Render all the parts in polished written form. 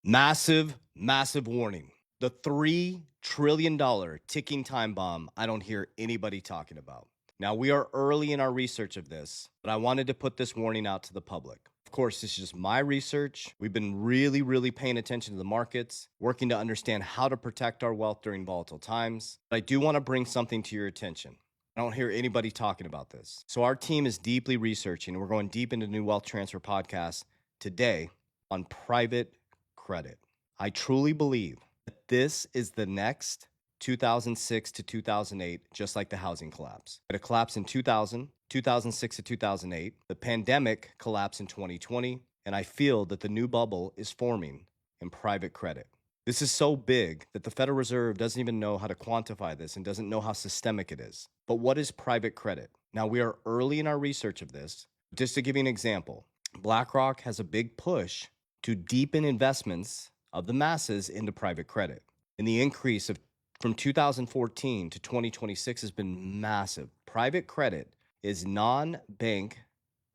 Massive, massive warning. The $3 trillion ticking time bomb I don't hear anybody talking about. Now, we are early in our research of this, but I wanted to put this warning out to the public. Of course, this is just my research. We've been really paying attention to the markets, working to understand how to protect our wealth during volatile times. But I do want to bring something to your attention. I don't hear anybody talking about this. So, our team is deeply researching, and we're going deep into new wealth transfer podcasts today on private credit. I truly believe that this is the next 2006 to 2008, just like the housing collapse. It collapsed in 2000, 2006 to 2008. The pandemic collapsed in 2020, and I feel that the new bubble is forming in private credit. This is so big that the Federal Reserve doesn't even know how to quantify this and doesn't know how systemic it is. But what is private credit? Now, we are early in our research of this. Just to give you an example, BlackRock has a big push to deepen investments of the masses into private credit. And the increase of from 2014 to 2026 has been massive. Private credit is non-bank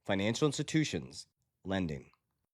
financial institutions lending.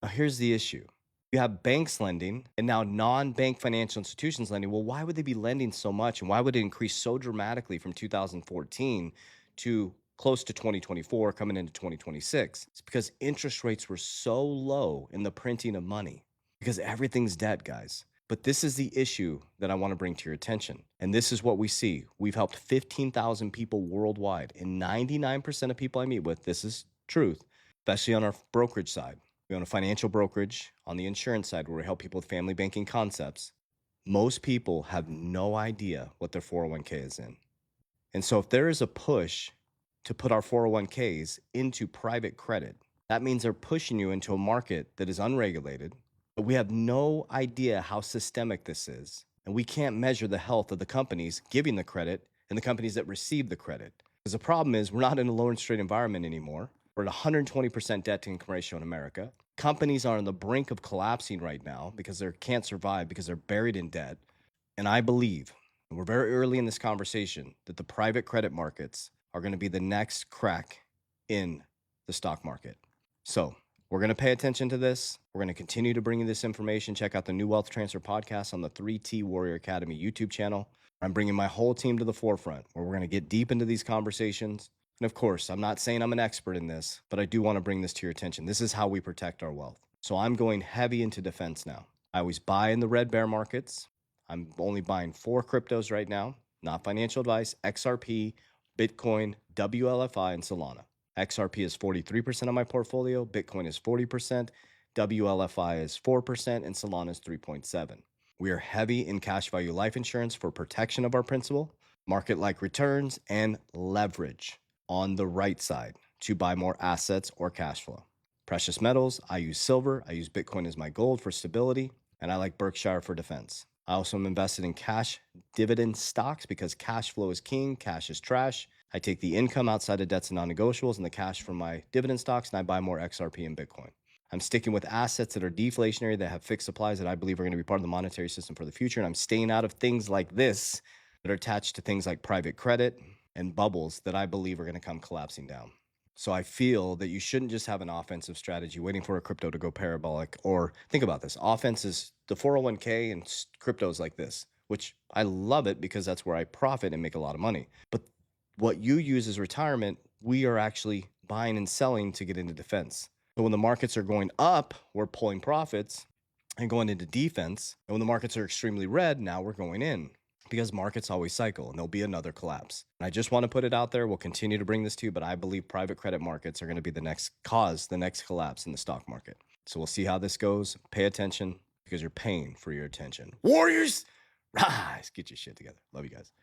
Now, here's the issue. You have banks lending and now non-bank financial institutions lending. Well, why would they be lending so much? And why would it increase so dramatically from 2014 to close to 2024 coming into 2026? It's because interest rates were so low in the printing of money because everything's debt, guys. But this is the issue that I want to bring to your attention. And this is what we see. We've helped 15,000 people worldwide. And 99% of people I meet with, this is truth, especially on our brokerage side. We own a financial brokerage on the insurance side where we help people with family banking concepts. Most people have no idea what their 401k is in. And so if there is a push to put our 401ks into private credit, that means they're pushing you into a market that is unregulated, but we have no idea how systemic this is. And we can't measure the health of the companies giving the credit and the companies that receive the credit. Because the problem is we're not in a low interest rate environment anymore. We're at 120% debt to income ratio in America. Companies are on the brink of collapsing right now because they can't survive because they're buried in debt. And I believe, and we're very early in this conversation, that the private credit markets are going to be the next crack in the stock market. So we're going to pay attention to this. We're going to continue to bring you this information. Check out the new Wealth Transfer podcast on the 3T Warrior Academy YouTube channel. I'm bringing my whole team to the forefront where we're going to get deep into these conversations. And of course, I'm not saying I'm an expert in this, but I do want to bring this to your attention. This is how we protect our wealth. So I'm going heavy into defense now. I always buy in the red bear markets. I'm only buying 4 cryptos right now, not financial advice: XRP, Bitcoin, WLFI, and Solana. XRP is 43% of my portfolio, Bitcoin is 40%, WLFI is 4%, and Solana is 3.7%. We are heavy in cash value life insurance for protection of our principal, market-like returns, and leverage on the right side to buy more assets or cash flow. Precious metals, I use silver, I use Bitcoin as my gold for stability, and I like Berkshire for defense. I also am invested in cash dividend stocks because cash flow is king, cash is trash. I take the income outside of debts and non-negotiables and the cash from my dividend stocks, and I buy more XRP and Bitcoin. I'm sticking with assets that are deflationary, that have fixed supplies that I believe are going to be part of the monetary system for the future. And I'm staying out of things like this that are attached to things like private credit and bubbles that I believe are going to come collapsing down. So I feel that you shouldn't just have an offensive strategy waiting for a crypto to go parabolic. Or think about this. Offense is the 401k and cryptos like this, which I love it because that's where I profit and make a lot of money. But what you use as retirement, we are actually buying and selling to get into defense. So when the markets are going up, we're pulling profits and going into defense. And when the markets are extremely red, now we're going in because markets always cycle and there'll be another collapse. And I just want to put it out there. We'll continue to bring this to you, but I believe private credit markets are going to be the next collapse in the stock market. So we'll see how this goes. Pay attention because you're paying for your attention. Warriors, rise, get your shit together. Love you guys.